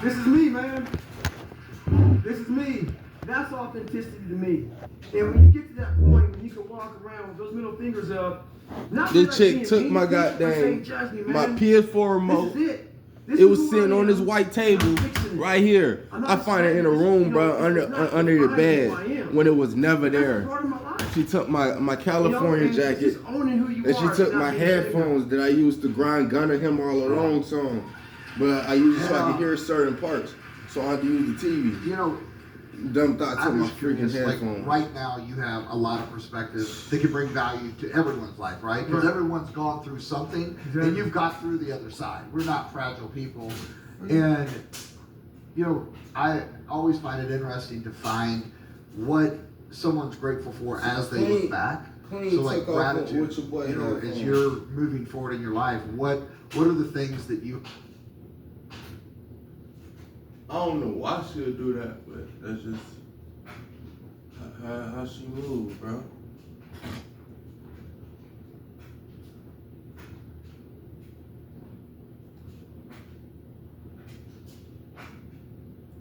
This is me, man. This is me. That's authenticity to me. And when you get to that point when you can walk around with those middle fingers up, not This chick took my goddamn my PS4 remote. It was sitting on this white table right here. I find it in a room, bro, under the bed when it was never there. She took my California jacket, and she took my headphones that I used to grind Gunna Him All Alone song, but I used it so I could hear certain parts, so I had to use the TV. You know, dumb thought to my freaking headphones. Like right now, you have a lot of perspective that can bring value to everyone's life, right? Because everyone's gone through something, and you've got through the other side. We're not fragile people, and you know, I always find it interesting to find what someone's grateful for as they look back. So like gratitude, you know, as you're moving forward in your life, what are the things that you? I don't know why she'll do that, but that's just how she moves, bro.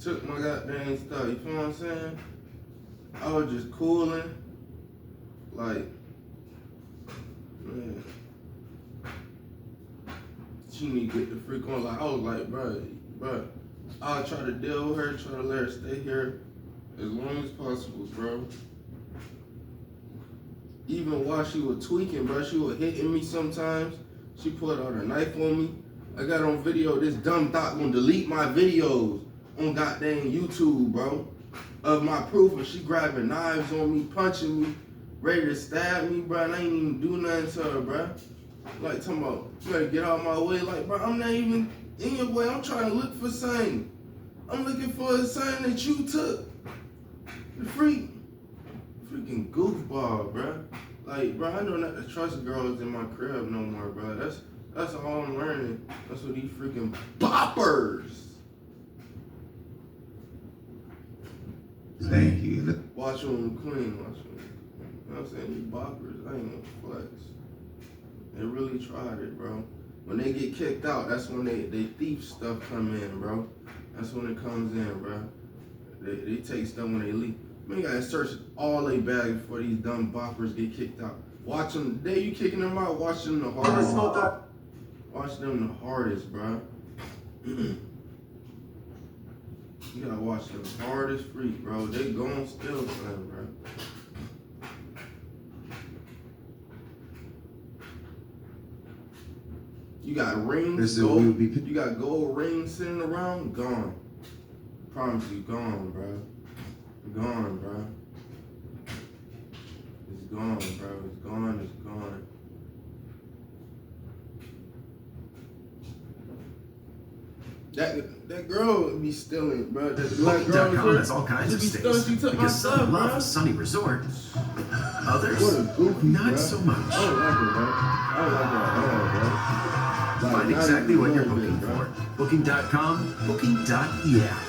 Took my goddamn stuff, you feel what I'm saying? I was just cooling, like, man. She need to get the freak on, like, I was like, bro. I'll try to deal with her, try to let her stay here as long as possible, bro. Even while she was tweaking, bro, she was hitting me sometimes. She pulled out a knife on me. I got on video, this dumb thought gonna delete my videos on goddamn YouTube, bro, of my proof of she grabbing knives on me, punching me, ready to stab me, bro, and I ain't even do nothing to her, bro. Like, talking about, you gotta get out of my way. Like, bro, I'm not even in your way. I'm trying to look for something. I'm looking for a sign that you took. The freaking goofball, bro. Like, bro, I know not to trust girls in my crib no more, bro. That's all I'm learning. That's what these freaking boppers. Thank you. Watch them clean, watch them. You know what I'm saying? These boppers, I ain't gonna flex. They really tried it, bro. When they get kicked out, that's when they thief stuff come in, bro. That's when it comes in, bro. They take stuff when they leave. Man, you gotta search all they bags before these dumb boppers get kicked out. Watch them, the day you kicking them out, watch them the hardest. Watch them the hardest, bro. You gotta watch them hardest freak, bro. They gon' still son, bro. You got rings, you got gold rings sitting around, gone. I promise you, gone, bro. Gone, bro. It's gone, bro. It's gone, it's gone. That girl would be stealing, bro. That black girl has all kinds of stays. She took Because my some stuff, love bro. a sunny resort. Others, What a goofy, not bro. so much. I don't like it, bro. I don't like it at all, bro. Like, Find exactly what you're looking bro. for. Booking.com, booking.yeah.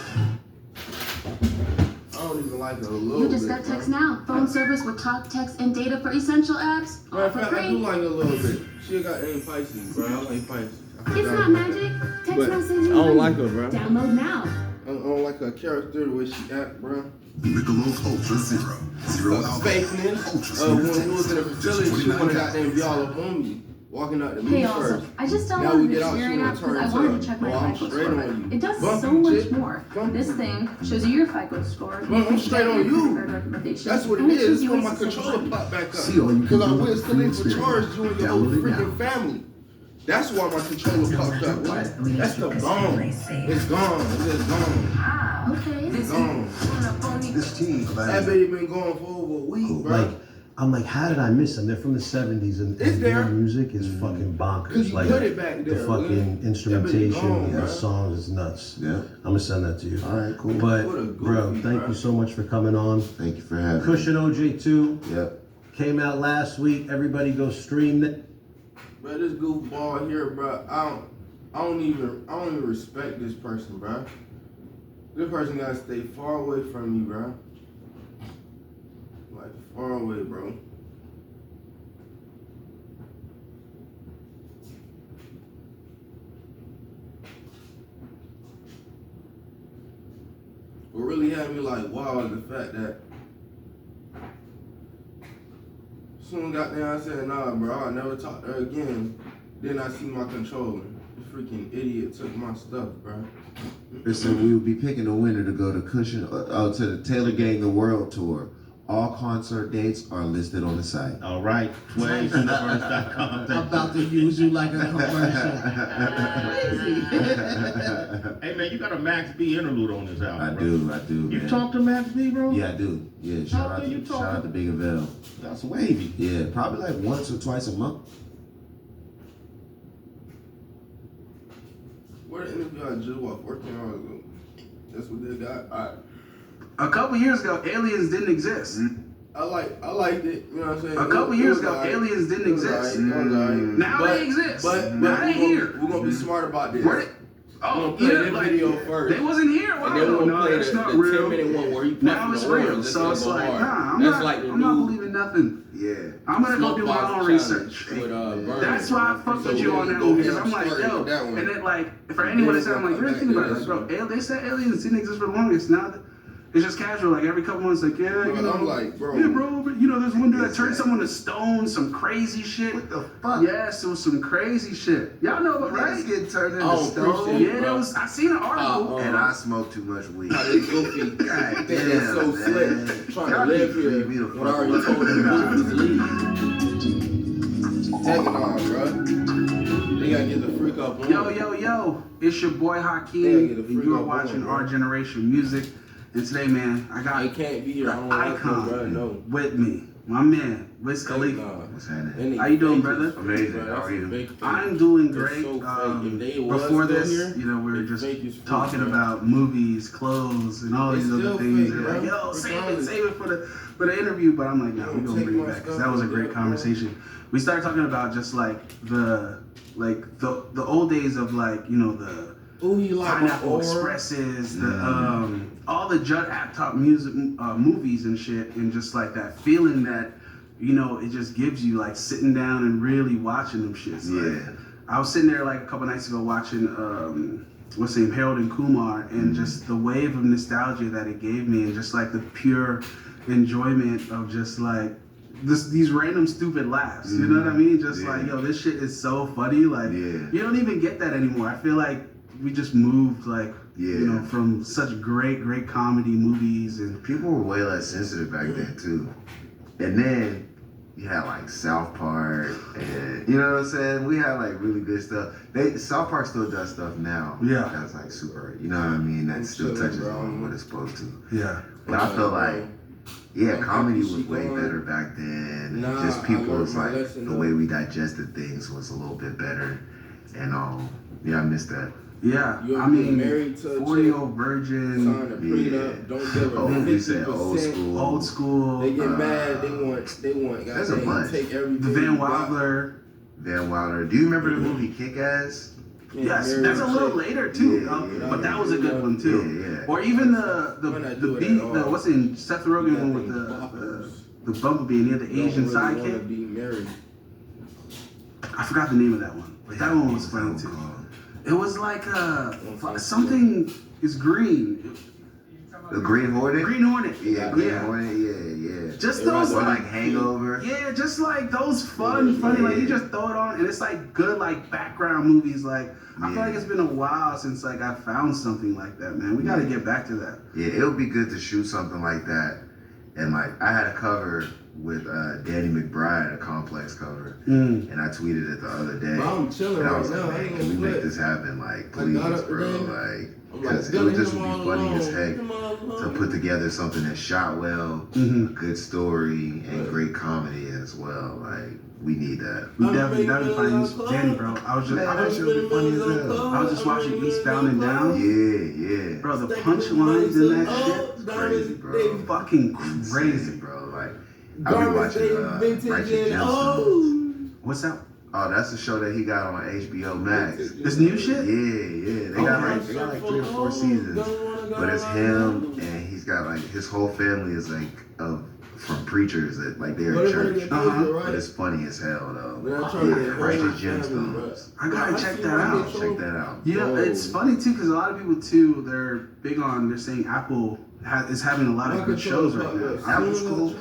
I don't even like it a little You bit. just got text now. Phone service with talk, text, and data for essential apps. Matter All of for fact, I do free. like it a little bit. She got ain't Pisces, bro. I like Pisces. It's not magic. Text But message. I don't like her, bro. Download now. I don't like her character, the way she act, bro. Michelob Ultra Zero. Zero alcohol. Fakeness. When we was in the facility, she wanna goddamn be all up on me. Walking out the Hey, meet also, first. I just Now we downloaded get this out, she Mirroring wanna app because I turn wanted to, to check my oh, I'm FICO straight score. on you. It does Bumpy so much chick. more. Bumpy. This thing shows you your FICO score. Well, I'm straight on you. Recommendations, That's what it and is. choose It's you when as my a simple controller button. popped back up. See all you can Because I do was with still in for free charge you and your whole Download it freaking now. family. That's why my controller popped up. That's the bone. It's gone. It's just gone. Okay. It's gone. This team, That baby been going for over a week, bro. Like, I'm like, how did I miss them? They're from the 70s, and It's there. their music is fucking Cause bonkers. you Like, put it back there. the fucking instrumentation gone, and bro. the songs is nuts. Yeah. I'm gonna send that to you. All right, cool. But, What a bro, goofy, thank bro. you so much for coming on. Thank you for having me. Cushion OJ2 Yep. came out last week. Everybody go stream it. Bro, this goofball here, bro. I don't even respect this person, bro. This person gotta stay far away from me, bro. Like far away, bro. had me like, wow, the fact that soon got there, I said, nah, bro, I'll never talk to her again. Then I see my controller. The freaking idiot took my stuff, bro. Listen, we will be picking a winner to go to to the Taylor Gang the World Tour. All concert dates are listed on the site. All right, TwaysUniverse.com. I'm about to use you like a commercial. Hey man, you got a Max B interlude on this album. I do, You man. talk to Max B, bro? Yeah, I do. Yeah, shout out to Big Avell. That's wavy. Yeah, probably like once or twice a month. What an interview I just watched 14 hours ago. That's what they got. All right. A couple years ago, aliens didn't exist. I liked it, you know what I'm saying? A couple years ago, aliens didn't exist. Now they exist. But now they here. We're gonna be smart about this. Where they, Oh, play that video first. They wasn't here. And then we'll No, play that's the not 10-minute real. one where he Now it's real. orange, So it's like, nah, I'm That's not, like the I'm not new believing nothing. Yeah. I'm gonna go do my Smoke own Box research. Challenge with, Burn. That's why I fucked So with you we on that go one because ahead I'm like, and yo, start that one. and then like for anyone that said, I'm like, you really think about it, like, bro, they said aliens didn't exist for the longest. Now it's just casual. Like every couple months, like, yeah, Bro, you know, I'm like, bro. yeah, bro, but you know, there's one dude that turned someone to stone, some crazy shit. What the fuck? Yes, it was some crazy shit. Y'all know about Niggas right? get turned into Oh, stone. appreciate Yeah, there was. I seen an article. And I smoke too much weed. How they goofy. God They damn, so man. slick. Trying to Y'all live need to here leave me the when I fuck already alone. told them to leave. Take it on, bro. They gotta get the freak up on. Yo, it's your boy Yeah, Hakeem, get a and freak you are up watching on, bro. Our Generation Music. And today, man, I got I can't be here. the I don't like them, bro. icon No. with me, my man, Wiz Khalifa. What's happening? How you doing, brother? Amazing. How are you? I'm doing They're great. so fake. If they was Before still this, here, you know, we were they just fake as fuck, talking bro. about movies, clothes, and all They these other still things. fake, And like, bro. yo, save it for the interview. But I'm like, no, we're gonna Take bring it my back because stuff that was a and great get it, bro. conversation. We started talking about just like the old days of like, you know, the Ooh, you like Pineapple my Expresses, the all the Judd Apatow music movies and shit, and just like that feeling that, you know, it just gives you like sitting down and really watching them shits. Like, Yeah. I was sitting there like a couple nights ago watching what's his name, Harold and Kumar, and just the wave of nostalgia that it gave me, and just like the pure enjoyment of just like these random stupid laughs. You know what I mean? Just like, yo, this shit is so funny. Like, you don't even get that anymore. I feel like we just moved like, you know, from such great comedy movies, and People were way less sensitive back then too. And then you had like South Park, and you know what I'm saying? We had like really good stuff. South Park still does stuff now. Yeah. That's like super, you know what I mean? That still chilling, touches bro. on what it's supposed to. yeah. But I feel like, yeah, I'm comedy happy was she way gone. better back then. Nah, Just I people's learned my like, lesson, the though. way we digested things was a little bit better. And yeah, I missed that. Yeah, You I ever been mean, married to a 40-year-old virgin, Sign a prenup, don't give Oh, her we said old 50%. school. old school, They get mad. They want. That's a goddamn, bunch. take everything. the Van you got. Wilder. Van Wilder. Do you remember the movie Kick-Ass? Can't Yes, marry that's a little chick. later too, Yeah, but that was a good one too. Yeah. Or even Why not do it at all? what's in Seth Rogen one with Nothing the Bumblebee and he had the Don't Asian really wanna sidekick. be married. I forgot the name of that one, but that one was funny too. It was like something is green. The Green Hornet? Green Hornet. Yeah, Green Hornet, yeah. Just It those was Or like like Hangover. yeah, just like those funny, like you just throw it on and it's like good like background movies. Like I feel like it's been a while since like I found something like that, man. We gotta get back to that. Yeah, it would be good to shoot something like that. And like, I had a cover with Danny McBride, a Complex cover. And I tweeted it the other day. Bro, I'm chilling And I right was now. like, I man, ain't can we gonna make flip. this happen? Like, I please, got up bro. today. Like, I'm because like, it would just leave be him funny as alone. heck Leave him alone. to put together something that's shot well, a good story, and great comedy as well. Like, we need that. We definitely find use Danny, bro. I was just watching Eastbound and Down. Yeah. Bro, the punchlines in that shit, Crazy, bro. fucking Crazy, crazy. bro. Like, I've been watching Righteous Gemstones. What's that? Oh, that's the show that he got on HBO Max. This new shit? Yeah. They got like 3 or 4 seasons. But it's him, and he's got like his whole family is like from preachers that like they're in church. But it's funny as hell though. Yeah, Righteous Gemstones. I gotta check that out. Check that out. Yeah, it's funny too because a lot of people too they're big on they're saying Apple is having a lot of good shows right now. That was cool.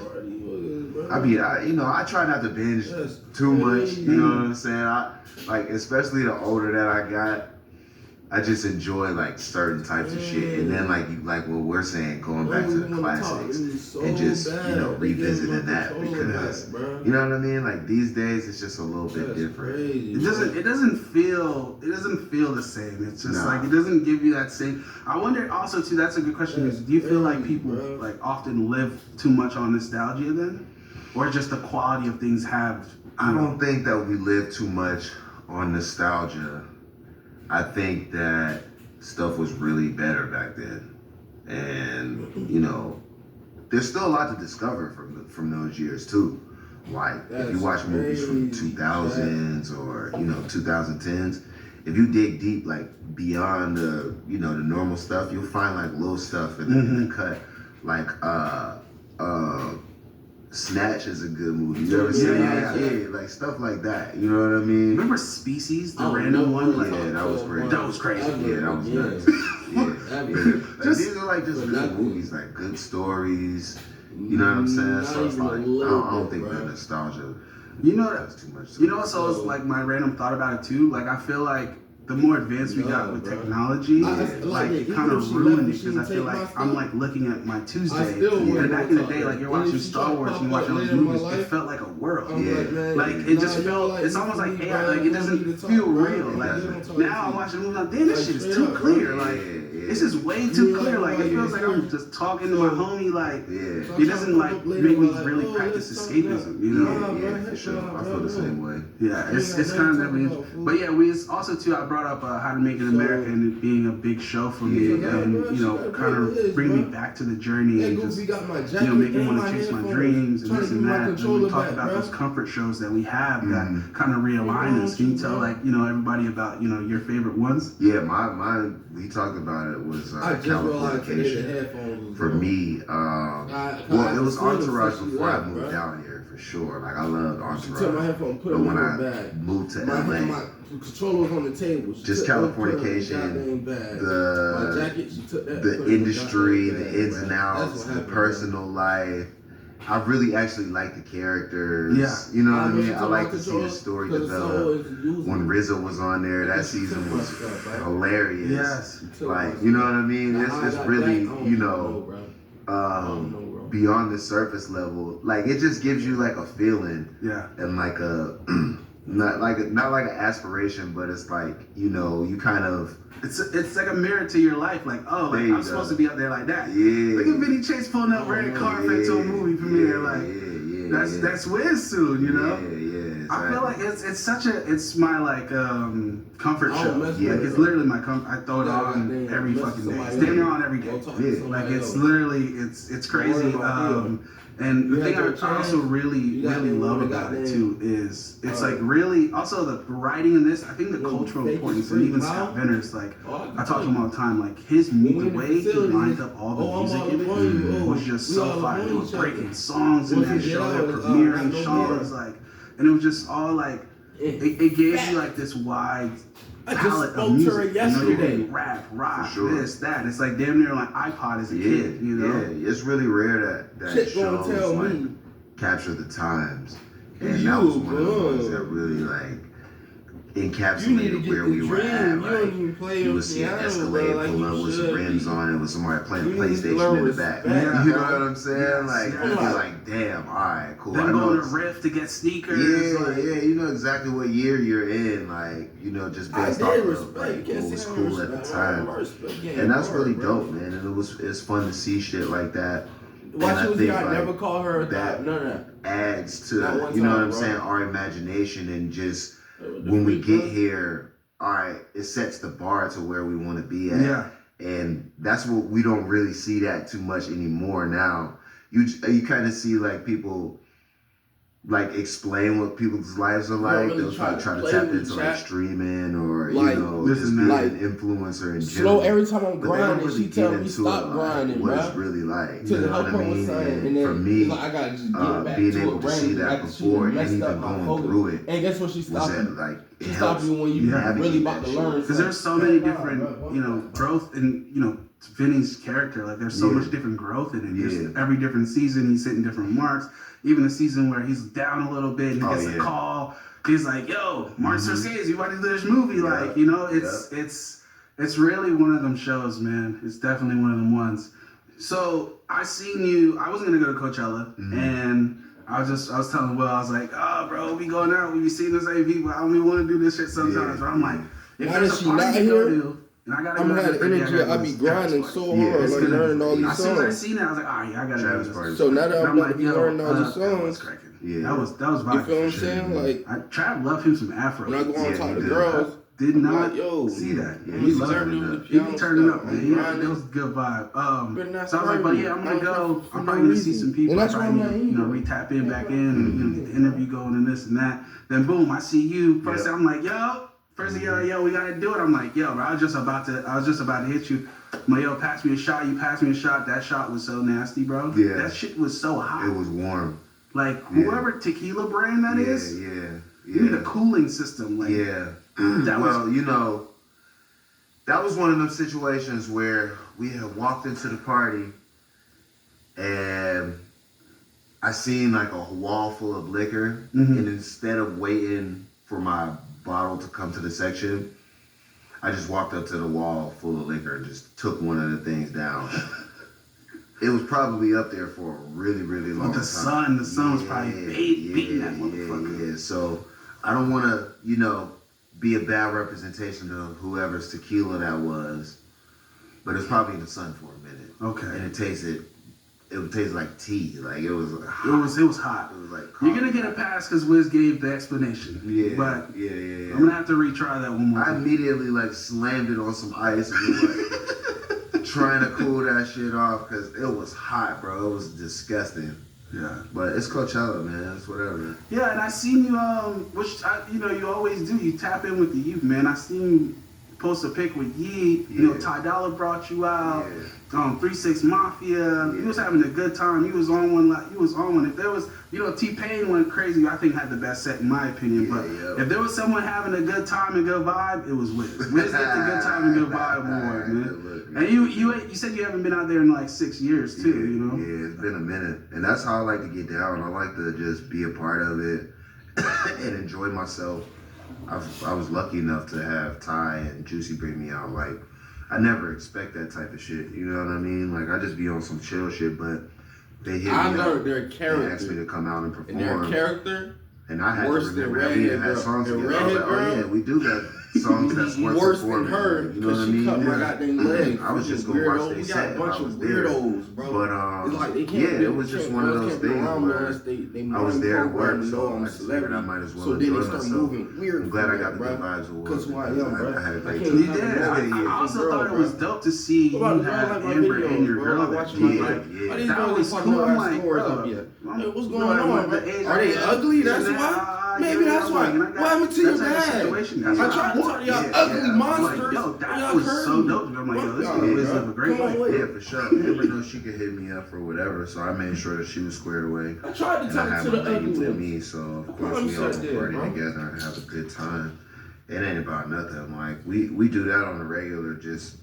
I try not to binge too much. You know what I'm saying? Especially the older that I got, I just enjoy like certain types of shit, and then like what we're saying, going back to the classics and just revisiting that because you know what I mean. Like these days, it's just a little bit different. It doesn't feel the same. It's just like it doesn't give you that same. I wonder also too. That's a good question. Is do you feel like people like often live too much on nostalgia then, or just the quality of things have? I don't think that we live too much on nostalgia. I think that stuff was really better back then, and there's still a lot to discover from those years too. Like if you watch movies from 2000s or 2010s, if you dig deep like beyond the the normal stuff, you'll find like little stuff in the cut. Like Snatch is a good movie. You ever seen that? Yeah, like stuff like that. You know what I mean? Remember Species, the random one? Like, that was great. That was crazy. Yeah, that was nuts. These are like just good movies, like good stories. You know what I'm saying? So it's like I don't think that nostalgia. That's too much. So it's like my random thought about it too. Like I feel like the more advanced we got with technology, kind of ruined it because I feel like I'm like looking at my Tuesday, and back in the day, like you're watching Star Wars and you're watching all these movies, it felt like a world. Like it just felt, it's almost like AI, like it doesn't feel real. Like now I'm watching movies, like damn, this shit is too clear. Like this is way too clear. Like it feels like I'm just talking to my homie. Like it doesn't like make me really practice escapism. Yeah, for sure. I feel the same way. Yeah, it's kind of definitely. But yeah, we also too. I brought up How to Make It in America and it being a big show for me, and kind of bring me back to the journey and just make me want to chase my dreams and this and that. And we talk about those comfort shows that we have that kind of realign us. Can you tell everybody about your favorite ones? Yeah, mine. We talked about it was Californication. For me, it was Entourage before I moved down here for sure. Like I loved Entourage, but when I moved to LA. My controller was on the table. Just Californication, the industry, the ins and outs, the personal life. I really actually like the characters. Yeah. You know what I mean? I like to see the story develop. When RZA was on there, that season was hilarious. Yes. Like, you know what I mean? It's really, beyond the surface level. Like, it just gives you like a feeling. Yeah. And like a not like an aspiration, but it's like you kind of it's like a mirror to your life. Like I'm supposed to be up there like that. Yeah. Look at Vinny Chase pulling up red carpet to a movie premiere. That's Wiz soon. Yeah. Exactly. I feel like it's my like comfort show. Yeah. Like it's literally my I throw it on every fucking day. It's damn near on every day. Yeah. Like it's literally it's crazy. And the thing I also really love about it too is it's like really also the writing in this. I think the cultural importance and even Scott Benner's like I talk to him all the time. Like the way he lined up all the music in it was just so fire. He was breaking songs in that show, premiering songs and it was just all like it gave you like this wide palette of music. Yesterday. Rap, rock, this, that. It's like damn near like iPod as a kid, Yeah, it's really rare that shows like capture the times. And that was one of the ones that really like encapsulated where we were at. Like, you would see an Escalade pull up with some rims on it with somebody playing a PlayStation in the back. Yeah. You know what I'm saying? You're Yes. like, damn, alright, cool. Then going to Rift to get sneakers. Yeah, you know exactly what year you're in, just based off of what was cool at the time. And that's really dope, man. And it's fun to see shit like that. Why she was here, I never call her that. No. Adds to, Not one you know time, what I'm bro. saying, our imagination and just when we get here, alright, it sets the bar to where we want to be at. Yeah. And that's what we don't really see that too much anymore now. You kind of see like people like explain what people's lives are like. really They'll try to play tap with into chat. like streaming or this just and being that. an influencer in Slow general. every time I'm But they don't grinding, really she tell get me into stop it, like, grinding, what bro. it's really like. To You the know whole what I point was mean? saying, And for me, it's like I gotta just get back being to able it, to see that like, she before and messed even up my going focus. through it And guess what? She was stopped that me. like She stop you when you really about to learn. Because there's so many different, growth in, Vinny's character. Like, there's so much different growth in it. There's every different season, he's hitting different marks. Even the season where he's down a little bit and he gets a call, he's like, yo, Martin Scorsese, you want to do this movie? Like, it's really one of them shows, man. It's definitely one of them ones. So I seen you, I wasn't going to go to Coachella, and I was telling Will, I was like, oh, bro, we going out, we be seeing the same people. I don't want to do this shit sometimes. But I'm like, if there's a party to go to, and I gotta I'm go having energy. I be grinding so hard, like learning all these songs. As soon as I seen it, I was like, all right, I gotta go to this. So now that I'm about to be learning all these songs, that was vibing. you feel what I'm saying? Like, Trav love him some Afro. when I go and talk to girls, did not like, see that. Yeah, He loved it. He be turning up, man. That was a good vibe. So I was like, but yeah, I'm gonna go. I'm probably gonna see some people. And that's why I'm like, re-tap in back in and get the interview going and this and that. Then boom, I see you. First thing I'm like, yo, we gotta do it. I'm like, yo, bro, I was just about to hit you. I'm like, yo, pass me a shot. You passed me a shot. That shot was so nasty, bro. Yeah. That shit was so hot. It was warm. Like, whoever tequila brand that is, you need a cooling system. Like, that was one of those situations where we had walked into the party and I seen like a wall full of liquor, and instead of waiting for my bottle to come to the section, I just walked up to the wall full of liquor and just took one of the things down. It was probably up there for a really, really long time. The sun was probably beating that motherfucker. Yeah, so I don't want to, be a bad representation of whoever's tequila that was, but it's probably in the sun for a minute. Okay. And it would taste like tea. Like it was hot. It was hot. It was like coffee. You're gonna get a pass because Wiz gave the explanation. Yeah. But I'm gonna have to retry that one more time. I immediately slammed it on some ice and was trying to cool that shit off because it was hot, bro. It was disgusting. Yeah, but it's Coachella, man. It's whatever. Yeah, and I seen you, you always do. You tap in with the youth, man. I seen you post a pic with Yee. Ty Dolla brought you out. 3 6 Mafia. You was having a good time. You was on one. If there was, T-Pain went crazy. I think had the best set in my opinion. But if there was someone having a good time and good vibe, it was Wiz. Wiz get the good time and good vibe award, man. And you said you haven't been out there in like 6 years too, Yeah, it's been a minute. And that's how I like to get down. I like to just be a part of it and enjoy myself. I was lucky enough to have Ty and Juicy bring me out. Like, I never expect that type of shit. You know what I mean? Like, I just be on some chill shit, but they hit me up. I know their character. They asked me to come out and perform. And their character. And I had to remember that we had songs together. I was like, oh yeah, we do got songs that's worse than her. You know what I mean? Cut my goddamn leg. I was just gonna watch their set. We got a bunch of weirdos, bro. But it's like they can't. It was just one of those things where I was there at work, so I just figured I might as well enjoy myself. I'm glad I got the good vibes award. Because who I am, bro. I had a great time. You did. I also thought it was dope to see you have Amber and your girl that that was cool. I'm like, what's going on? Are they ugly? That's why. Maybe that's why. What happened to your dad? I tried to talk to y'all ugly monsters. Yo, that was so dope. I'm like, yo, this nigga live a great life. Yeah, for sure. Amber knows she could hit me up for whatever, so I made sure that she was squared away. I tried to talk to the ugly with me, so of course we all party together and have a good time. It ain't about nothing. Like we do that on a regular, just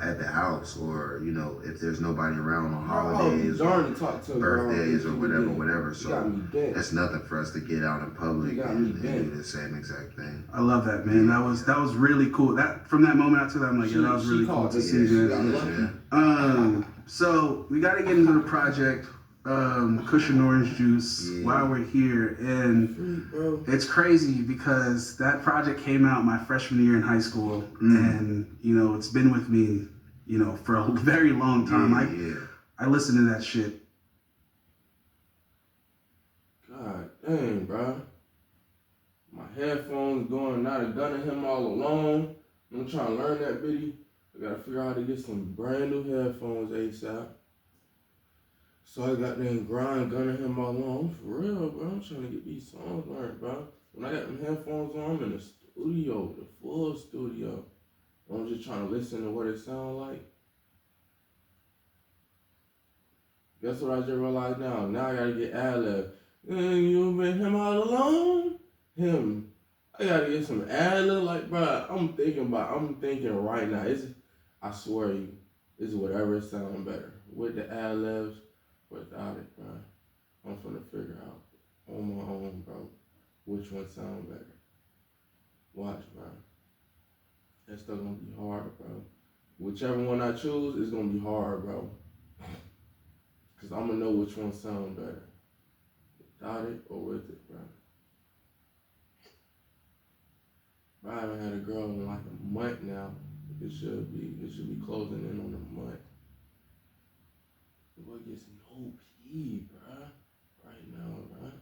at the house, or if there's nobody around on holidays, or birthdays, or whatever. So that's nothing for us to get out in public and do the same exact thing. I love that, man. That was really cool. That from that moment I took that, I'm like, that was really cool to see, man. So we got to get into the project. Cushion Orange Juice while we're here, and it's crazy because that project came out my freshman year in high school, and it's been with me for a very long time. I listen to that shit. God dang, bro, my headphones going out of gunning him all alone. I'm trying to learn that bitty. I gotta figure out how to get some brand new headphones ASAP. So I got them grind gunning him all along. For real, bro. I'm trying to get these songs learned, bro. When I got them headphones on, I'm in the studio, the full studio. I'm just trying to listen to what it sounds like. Guess what I just realized now? Now I gotta get ad-lib. You've been him all alone? Him. I gotta get some ad-lib, like, bro. I'm thinking right now. I swear you, it's whatever sound better with the ad-libs, without it, bro. I'm finna figure out on my own, bro, which one sound better. Watch, bro. That's still gonna be hard, bro. Whichever one I choose, it's gonna be hard, bro. Cause I'm gonna know which one sound better, without it or with it, bro. I haven't had a girl in like a month now. It should be closing in on a month. The boy gets no pee, bruh. Right now, bruh.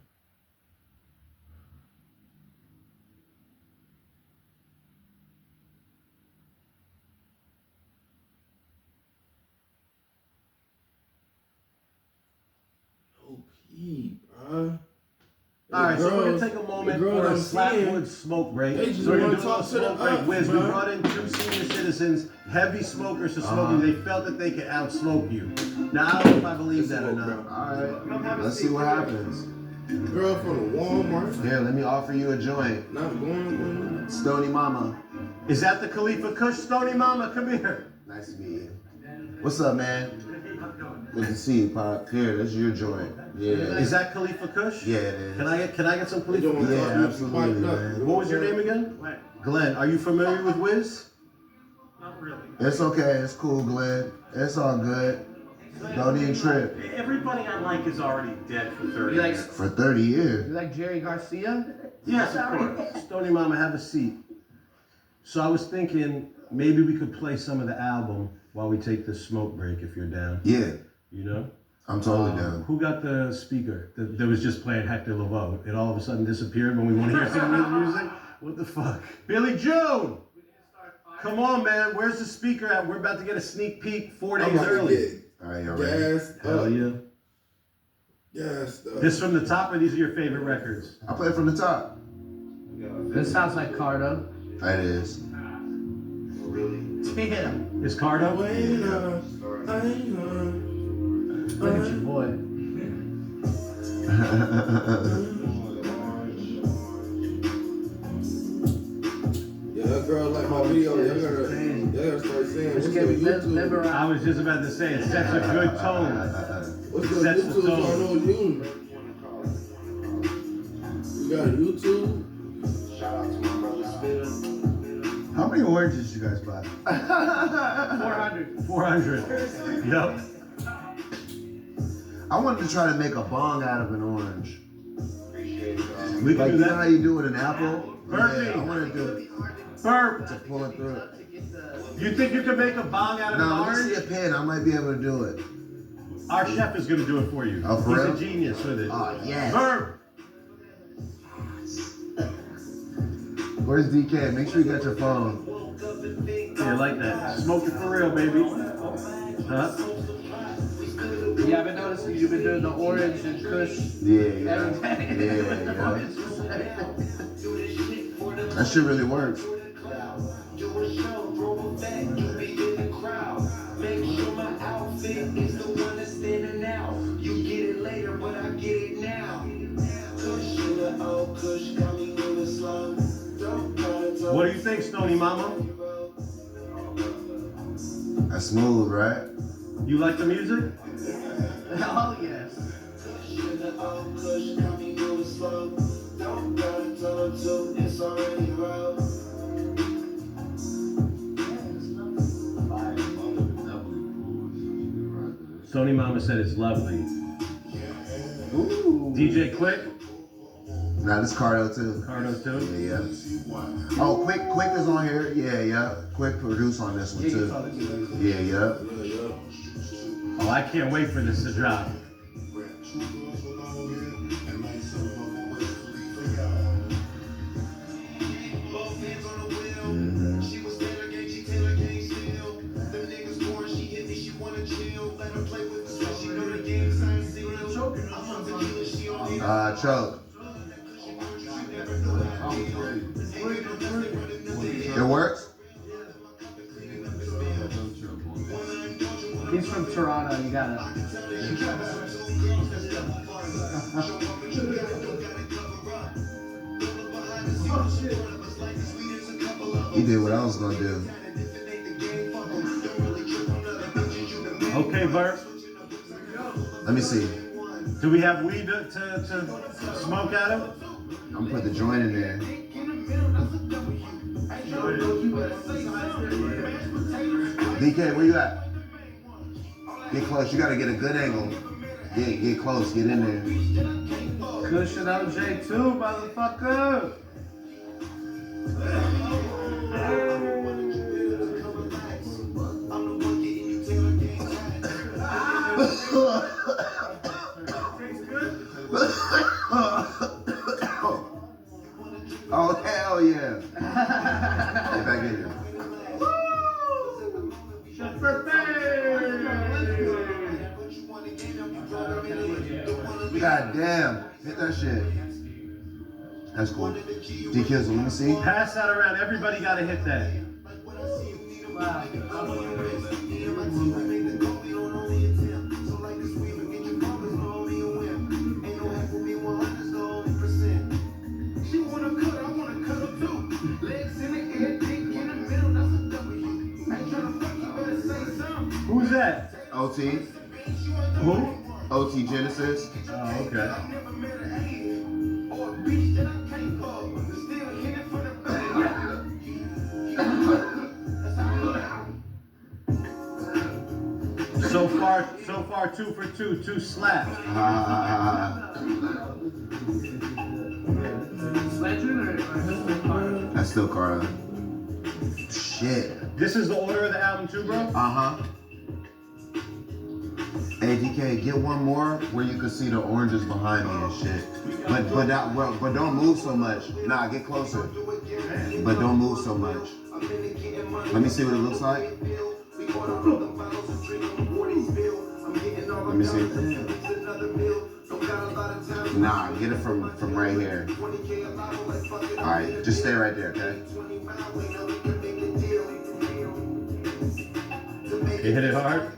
No pee, bruh. All right, so we're gonna take a moment for a Slapwood smoke break. They just So we're gonna wanna do a talk little to smoke the break. up, Wiz, we bro. brought in 2 senior citizens, heavy smokers to smoke you. They felt that they could outsmoke you. Now, I don't know if I believe that or not. Alright, let's see what happens. Girl from Walmart. Here, let me offer you a joint. Not going. Stony Mama. Is that the Khalifa Kush? Stony Mama, come here. Nice to meet you. What's up, man? Good to see you, Pop. Here, that's your joint. Yeah. Is that Khalifa Kush? Yeah, it is. Can I get some Khalifa Kush? Yeah, absolutely, man. What was your name again? Glenn. Are you familiar with Wiz? Not really. It's okay. It's cool, Glenn. It's all good. Don't even trip. Everybody I like is already dead for 30 years. For 30 years. You like Jerry Garcia? Yes, of course. Stony Mama, have a seat. So I was thinking maybe we could play some of the album while we take this smoke break, if you're down. Yeah. You know? I'm totally down. Who got the speaker that was just playing Hector Lavoe? It all of a sudden disappeared when we want to hear some real music? What the fuck? Billy Joe! Come on, man. Where's the speaker at? We're about to get a sneak peek 4 days early. All right, y'all ready? Gas Hell up. yeah. Gas up. This from the top, or these are your favorite records? I play from the top. This sounds like Cardo. It is. Damn. Is Cardo? Look at your boy. Yeah, that girl like my video. Y'all gotta start saying. What's your YouTube? I was just about to say, it sets a good tone. What's your Sets the YouTube? So I tone. know you. You got a YouTube? How many oranges did you guys buy? 400. Yep. I wanted to try to make a bong out of an orange. We can Like, do you know how that. you do with an apple? Burpee. Yeah, I want to do it Burp. to pull it through. You think you can make a bong out of an Now, let me orange? see a pen. I might be able to do it. Our chef is going to do it for you. Oh, for He's real? a genius with it. Oh, yes. Burp. Where's DK? Make sure you got your phone. Yeah, like that. Smoke it for real, baby. Huh? Yeah, I've been noticing you've been doing the orange and kush Yeah. every day. Yeah. That shit really works. What do you think, Stony Mama? That's smooth, right? You like the music? Oh, yes. Stony Mama said it's lovely. Ooh. DJ Quick? Nah, this Cardo too. Cardo too? Yeah. Oh, Quick is on here. Yeah. Quick produce on this one too. Yeah. Oh, I can't wait for this to drop. Choke. It works? He's from Toronto, you gotta. He did what I was gonna do. Okay, Bert. Let me see. Do we have weed to smoke at him? I'm gonna put the joint in there. DK, where you at? Get close. You gotta get a good angle. Get close. Get in there. Cushion OJ too, motherfucker. Oh, hell yeah. Get back in here. God damn. Hit that shit. That's cool. DKs, let me see. Pass that around. Everybody got to hit that. Who's that? OT. Who? OT Genesis. Oh, okay. So far, 2 for 2, 2 slaps. That's still Carla. Shit. This is the order of the album too, bro? Hey DK, get one more where you can see the oranges behind me and shit. But don't move so much. Nah, get closer. But don't move so much. Let me see what it looks like. Let me see. Nah, get it from right here. Alright, just stay right there, okay? You hit it hard?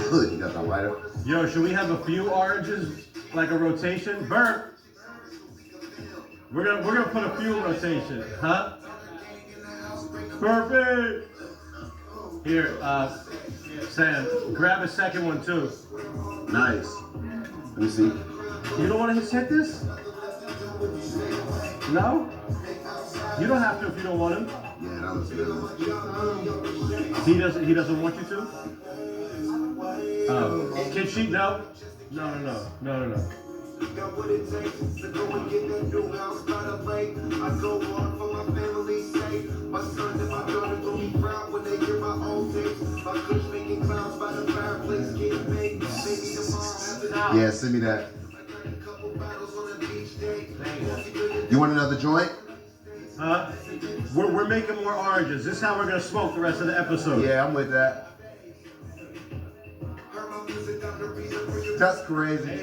You got that lighter? Yo, should we have a few oranges, like a rotation? Bert, we're gonna put a few in rotation, huh? Perfect. Here, Sam, grab a second one too. Nice. Let me see. You don't want to hit this? No? You don't have to if you don't want him. Yeah, that was good. He doesn't want you to? Oh. Kid sheet, no? No. Got what it takes to go and get that new house by the lake. I go on for my family's sake. My son and my daughter gon' be proud when they hear my old tapes. My kush making clowns by the fireplace getting baked. Maybe tomorrow. Yeah, send me that. You want another joint? Huh? We're making more oranges. This is how we're gonna smoke the rest of the episode. Yeah, I'm with that. That's crazy.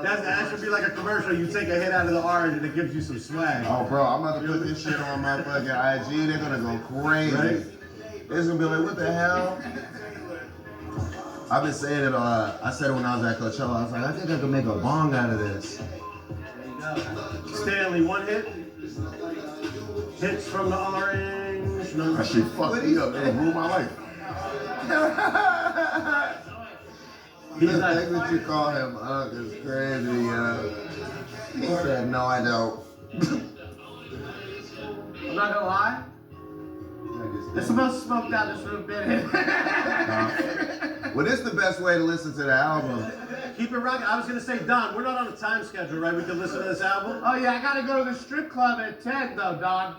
That should be like a commercial. You take a hit out of the orange and it gives you some swag. Oh, bro, I'm about to put this shit on my fucking IG. They're gonna go crazy. Right? They're gonna be like, what the hell? I've been saying it. I said it when I was at Coachella. I was like, I think I could make a bong out of this. Stanley, one hit. Hits from the orange. No. That shit fucked me up. It ruined my life. He's the like, thing that you call him is crazy, He said, no, I don't. I'm not gonna lie. They're supposed to smoke down this room bit. Well, this is the best way to listen to the album. Keep it rocking. I was gonna say, Don, we're not on a time schedule, right? We can listen to this album. Oh yeah, I gotta go to the strip club at 10 though, Don.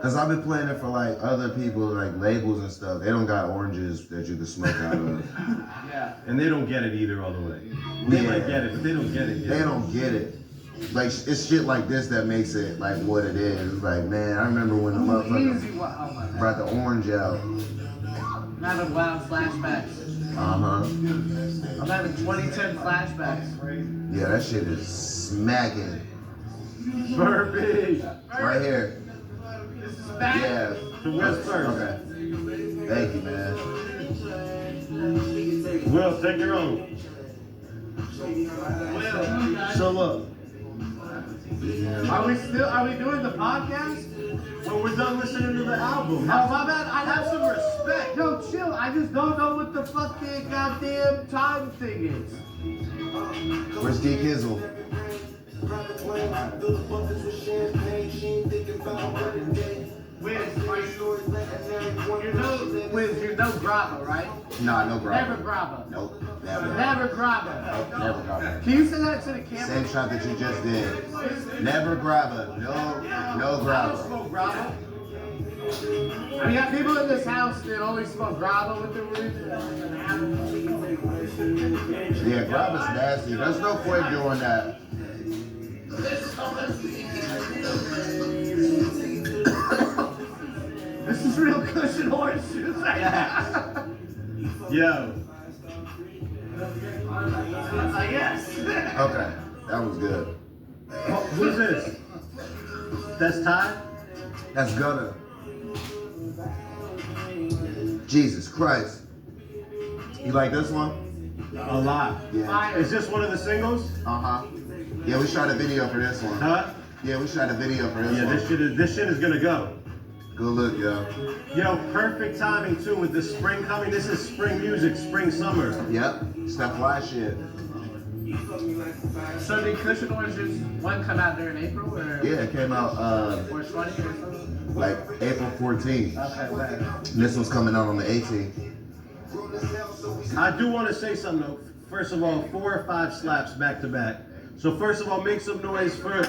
Cause I've been playing it for like other people, like labels and stuff. They don't got oranges that you can smoke out of. Yeah. And they don't get it either all the way. They might get it, but they don't get it yet. They don't get it. Like it's shit like this that makes it like what it is. It's like, man, I remember when the motherfucker brought the orange out. I'm having wild flashbacks. I'm having 2010 flashbacks. Yeah, that shit is smacking. Burpee. Right here. Yeah. So where's first? Okay. Thank you, man. Will, take your own. So look. Are we doing the podcast? When we're done listening to the album. Oh, my bad. I have some respect. Yo, chill. I just don't know what the fucking goddamn time thing is. Where's D Kizzle? Wiz, you know Grava, right? Nah, no Grava. Never Grava. Nope, never. Never Grava. Nope, never Grava. Can you say that to the camera? Same shot that you just did. Never Grava. No I don't Grava. smoke Grava. We got people in this house that only smoke Grava with their weed. Yeah, Grava's nasty. There's no point doing that. This is real cushion orange juice. Yo. Yes. Okay, that was good. Who's this? That's Ty? That's Gunna. Jesus Christ. You like this one? A lot. Yeah. Is this one of the singles? Uh-huh. Yeah, we shot a video for this one. Huh? Yeah, we shot a video for this Yeah, one. this shit is gonna go. Good look, yo. Yo, perfect timing too with the spring coming. This is spring music, spring summer. Yep, it's that fly shit. So did Cushion Orange Juice one come out during April or? Yeah, it came out 420 or something? like April 14th. Okay, right. And this one's coming out on the 18th. I do want to say something though. First of all, 4 or 5 slaps back to back. So first of all, make some noise for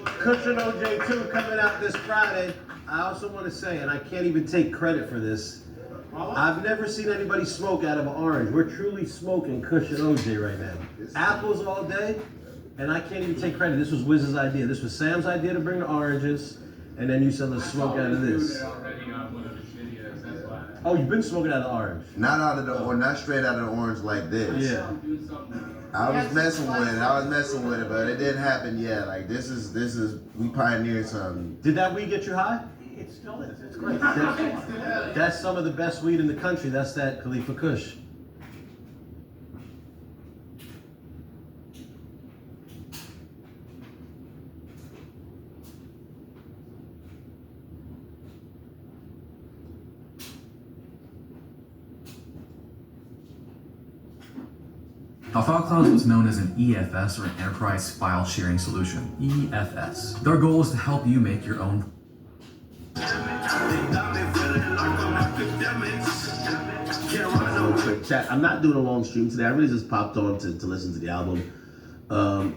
Cushion OJ2 coming out this Friday. I also want to say, and I can't even take credit for this, I've never seen anybody smoke out of an orange. We're truly smoking Cushion OJ right now. Apples all day, and I can't even take credit. This was Wiz's idea. This was Sam's idea to bring the oranges, and then you said let's smoke out of this. Oh, you've been smoking out of the orange. Not out of the or not straight out of the orange like this. Yeah. I was messing with it, but it didn't happen yet. Like this is we pioneered something. Did that weed get you high? It still is. It's great. That's some of the best weed in the country. That's that Khalifa Kush. Now, FileCloud was known as an EFS, or an Enterprise File Sharing Solution. EFS. Their goal is to help you make your own. Quick chat. I'm not doing a long stream today. I really just popped on to listen to the album.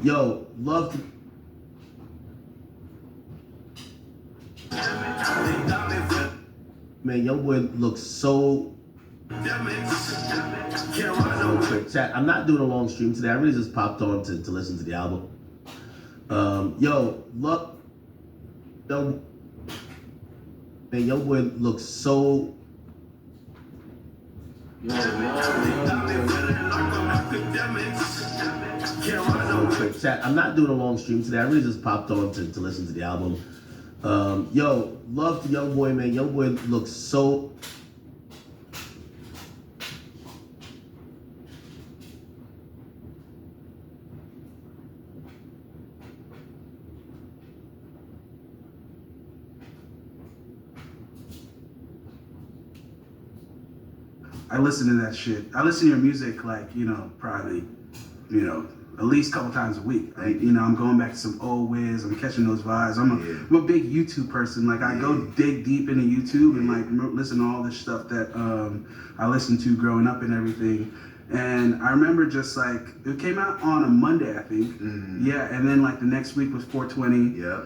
Yo, love to. Man, young boy looks so. Quick chat. I'm not doing a long stream today. I really just popped on to listen to the album. Yo, look. Yo, man, young boy looks so. Quick chat. I'm not doing a long stream today. I really just popped on to listen to the album. Yo, love to young boy, man. Young boy looks so. I listen to that shit. I listen to your music like, probably, at least a couple times a week. Like, I'm going back to some old Wiz. I'm catching those vibes. I'm a big YouTube person. Like, I go dig deep into YouTube and like listen to all this stuff that I listened to growing up and everything. And I remember just like, it came out on a Monday, I think. Mm-hmm. Yeah, and then like the next week was 420. Yeah.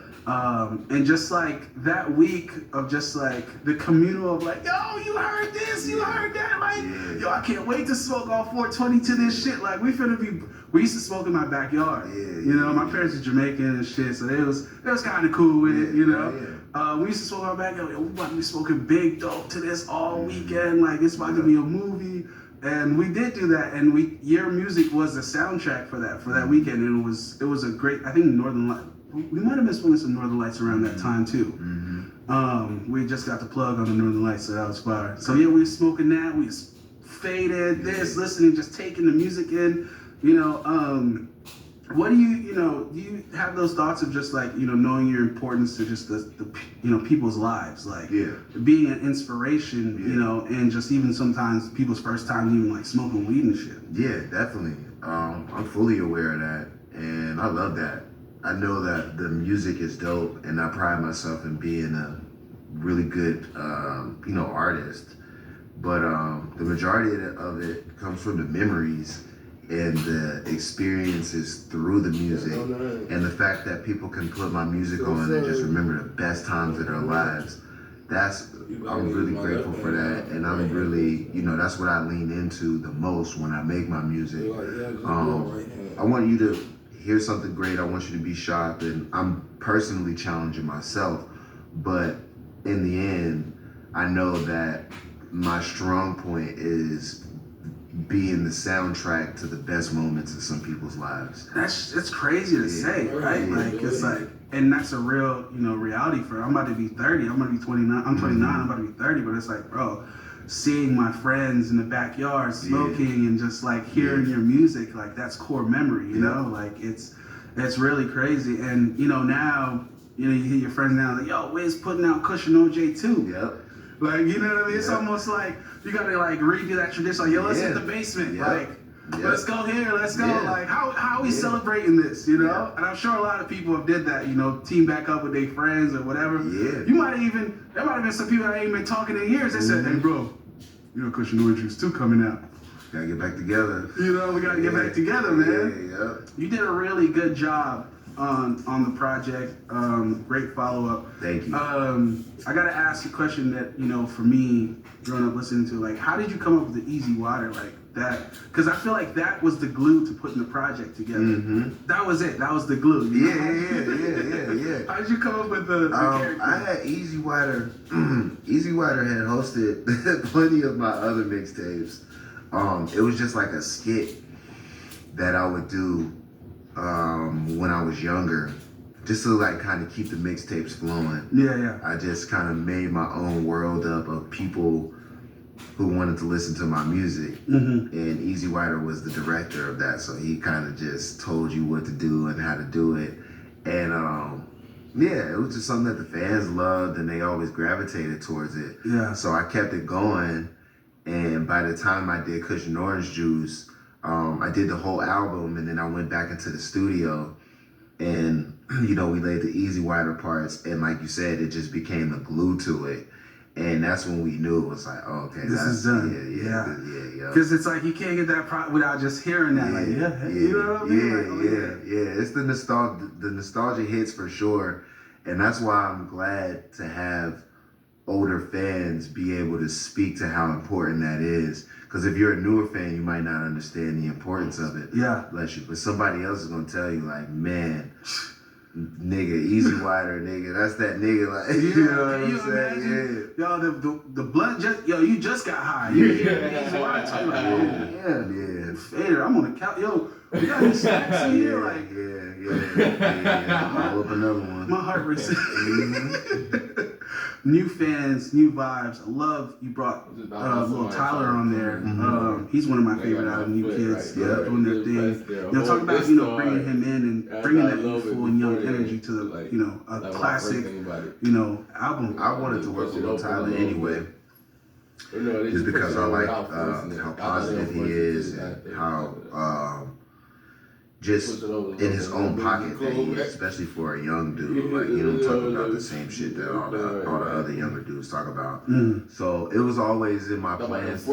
And just like that week of just like the communal of like, yo, you heard this, you heard that, like, yo, I can't wait to smoke all 420 to this shit. Like we used to smoke in my backyard. My parents are Jamaican and shit, so it was kind of cool with it, we used to smoke in my backyard. Yo, we about to be smoking big dope to this all weekend. Like it's about to be a movie. And we did do that, and your music was the soundtrack for that weekend, and it was a great. I think Northern Lights. We might have been smoking some Northern Lights around that time too. Mm-hmm. We just got the plug on the Northern Lights, so that was fire. So yeah, we was smoking that. We was faded, listening, just taking the music in, what do do you have those thoughts of just like, knowing your importance to just the people's lives, like being an inspiration, and just even sometimes people's first time even like smoking weed and shit? Yeah, definitely. I'm fully aware of that, and I love that. I know that the music is dope, and I pride myself in being a really good, artist. But the majority of it comes from the memories and the experiences through the music, and the fact that people can put my music on and just remember the best times of their lives. I'm really grateful for that, and I'm really, that's what I lean into the most when I make my music. I want you to hear something great. I want you to be shocked, and I'm personally challenging myself. But in the end, I know that my strong point is being the soundtrack to the best moments of some people's lives. It's crazy to say, right? It's like, and that's a real, reality for. I'm about to be 30. I'm about to be 29. I'm 29. I'm about to be 30. But it's like, bro, seeing my friends in the backyard smoking and just like hearing your music, like that's core memory. Like it's really crazy. And now, you hear your friends now like, yo, Wiz putting out Cushion OJ too. Yep. Like, you know what I mean? It's almost like you gotta like redo that tradition. Like, yo, let's hit the basement. Like, let's go here. Let's go. Like, how are we celebrating this? And I'm sure a lot of people have did that. Team back up with their friends or whatever. Yeah. There might have been some people that ain't been talking in years. They said, hey, bro, Cushion Orange 2 coming out. Gotta get back together. We gotta get back together, man. Yeah. You did a really good job on the project. Great follow-up. Thank you. I gotta ask a question that, for me, growing up listening to, like, how did you come up with the Easy Water, like that? Because I feel like that was the glue to putting the project together. That was it. That was the glue. Yeah. How did you come up with the character? I had Easy Water. Easy Water had hosted plenty of my other mixtapes. It was just like a skit that I would do when I was younger, just to like kind of keep the mixtapes flowing. Yeah. I just kind of made my own world up of people who wanted to listen to my music. And Easy Water was the director of that, so he kind of just told you what to do and how to do it. And it was just something that the fans loved, and they always gravitated towards it. Yeah. So I kept it going, and by the time I did Cushion Orange Juice, I did the whole album, and then I went back into the studio, and we laid the Easy Water parts, and like you said, it just became the glue to it, and that's when we knew it was like, oh, okay, this is done. Yeah. Because it's like you can't get that without just hearing that. You know what I mean? Yeah. It's the nostalgia hits for sure, and that's why I'm glad to have older fans be able to speak to how important that is. Because if you're a newer fan, you might not understand the importance of it. Yeah. Bless you. But somebody else is gonna tell you, like, man, nigga, Easy Water, nigga, that's that nigga. Like, you know what I'm saying? Yo, the blunt you just got high. Easy Water tell you, like, yeah. Fader, I'm on the couch. Yo, we got any snacks in here? Like, yeah. I'll up another one. My heart racing. New fans, new vibes. I love you brought little Tyler on there. He's one of my favorite out of New Kids, doing their thing. Talk about bringing him in and bringing that youthful and young energy to the a classic album. I wanted to work with Lil Tyler anyway, just because I like how positive he is and how just in his own pocket that he is, especially for a young dude. Like, he don't talk about the same shit that all the other younger dudes talk about. So it was always in my plans to